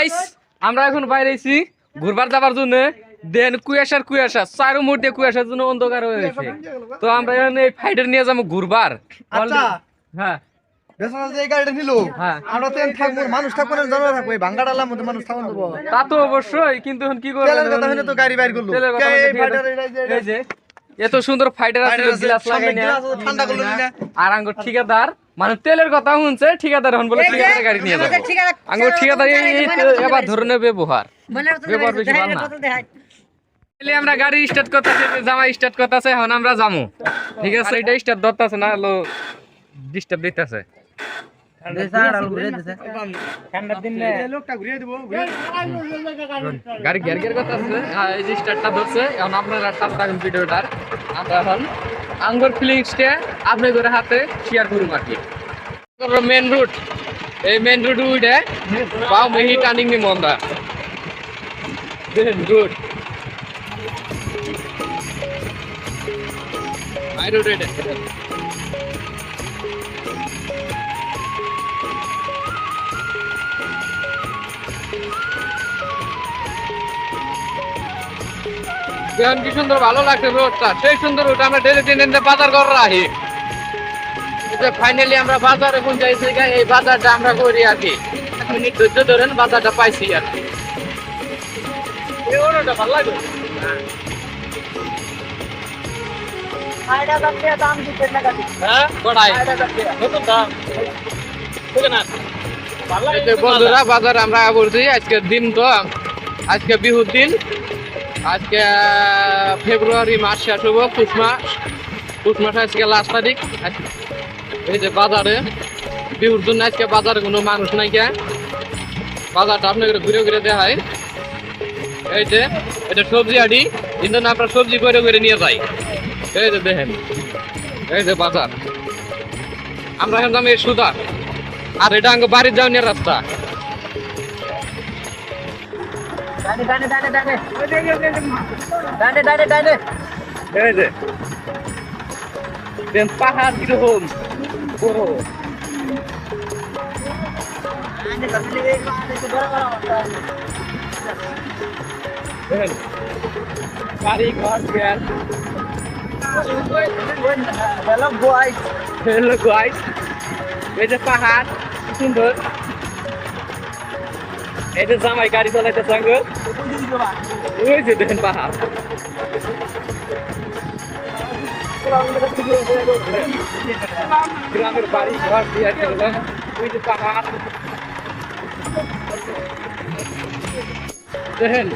Guys আমরা এখন বাইরেছি ঘুরবার যাবার জন্য দেন কুয়াশা চারো মুহূর্তে কুয়াশার জন্য অন্ধকার হয়ে গেছে তো আমরা এখন এই ফাইটার নিয়ে যাবো ঘুরবার আচ্ছা হ্যাঁ বেসনা যে গাড়িটা নিলো হ্যাঁ আমরা তো থাকবো মানুষ থাকবো না জানোয়ার থাকবো এই ভাঙ্গাডালার মধ্যে মানুষ থাকুন দেবো তা তো অবশ্যই কিন্তু এখন কি করব তেলের কথা হইলে তো গাড়ি বাইর করলো তেলের কথা এই হইলে ফাইটার এই যে এত সুন্দর ফাইটার আছে গ্লাস লাগাই না ঠান্ডা করলো না আর আঙ্গুর ঠিকাদার মানে তেলের কথা শুনছে ঠিকাদার এখন বলে ঠিকাদার গাড়ি নিয়ে যাবে আঙ্গুর ঠিকাদার এই এবার ধরনের ব্যবহার বেশি ভালো না এলে আমরা গাড়ি স্টার্ট করতেছি জামা স্টার্ট করতেছে এখন আমরা যামু ঠিক আছে এটা স্টার্ট ধরতেছে না হলো ডিস্টার্ব দিতেছে গাড়ি গিয়ার গিয়ার করতেছে এই যে স্টার্টটা ধরছে এখন আপনারা সাথে থাকুন ভিডিওটার আমরা এখন আঙ্গুর ফিলিংসটা আপনাদের হাতে শেয়ার করুন আর কি মেন রুট এই মেন রুট উঠে পাও মেহি টার্নিং নিব আমরা রুট I do it. কি সুন্দর ভালো লাগছে রোডটা সেই সুন্দর রোড আমরা ডেলি ট্রেনে বাজার করে রাখি ফাইনালি আমরা বাজারে পৌঁছাইছি এই বাজারটা আমরা করি আর কি 1 মিনিট ধৈর্য ধরেন বাজারটা পাইছি আর কি এই রোডটা ভালো লাগে বন্ধুরা বাজার আমরা বলছি আজকের দিন তো আজকে বিহুর দিন আজকে ফেব্রুয়ারি মাস শেষ হবো পুষ মাস আজকে লাস্ট তারিখ এই যে বাজারে বিহুর জন্য আজকে বাজারে কোনো মানুষ নাই কে বাজারটা আপনাকে ঘুরে ঘুরে দেখায় এই যে এটা সবজি আড়ি কিন্তু আমরা সবজি করে করে নিয়ে যাই এই যে দেখেন এই যে বাজার আমরা এখন যাবো সুদা আর এটা আগে বাড়ির যাওয়ার রাস্তা এই যে পাহাড় কিরকম বাড়ি ঘর Hello guys, এই যে পাহাড় সুন্দর এই যে জামাই গাড়ি চালাইতে সঙ্গে ওই যে দেখেন পাহাড় গ্রামের বাড়ি ঘর দিয়ে ওই যে পাহাড় দেখেন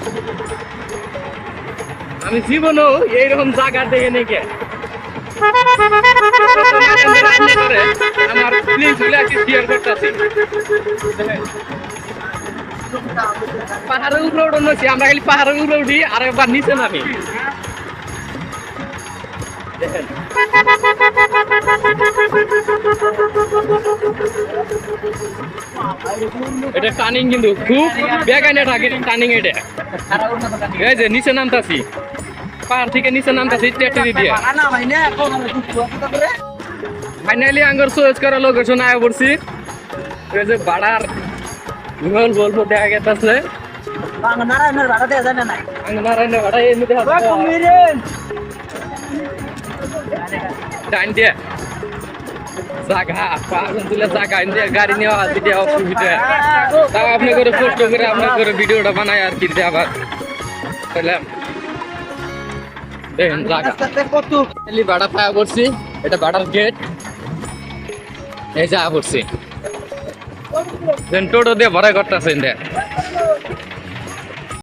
আমি জীবনেও এইরকম জায়গা দেখে নেই আমার প্লিজ শেয়ার করতেছি পাহাড়ের উপরে উঠছি আমরা খালি পাহাড়ের উপরে উঠি আর একবার নিচে নামি এটা টার্নিং কিন্তু খুব বেগানে থাকে টার্নিং এটা এই যে নিচে নামতাছি পাহাড় থেকে নিচে নামতাছি ট্যাক্টরি দিয়ে ফাইনালি আঙ্গুর চয়েস করা লোকেশন আয়া পড়ছি এই যে ভাড়ার বলবো দেখা গেছে নারায়ণের ভাড়া দেওয়া যায় না নারায়ণের ভাড়া এমনি ডাইন দিয়ে জায়গা পাহাড় তুলে জায়গা গাড়ি নেওয়া দিতে অসুবিধা তাও আপনি করে পোস্ট করে আপনার করে ভিডিওটা বানায় আর কি আবার দেখেন ভাড়া পাওয়া করছি এটা ভাড়ার গেট এই যা করছি টোটো দিয়ে ভরাই করতেছে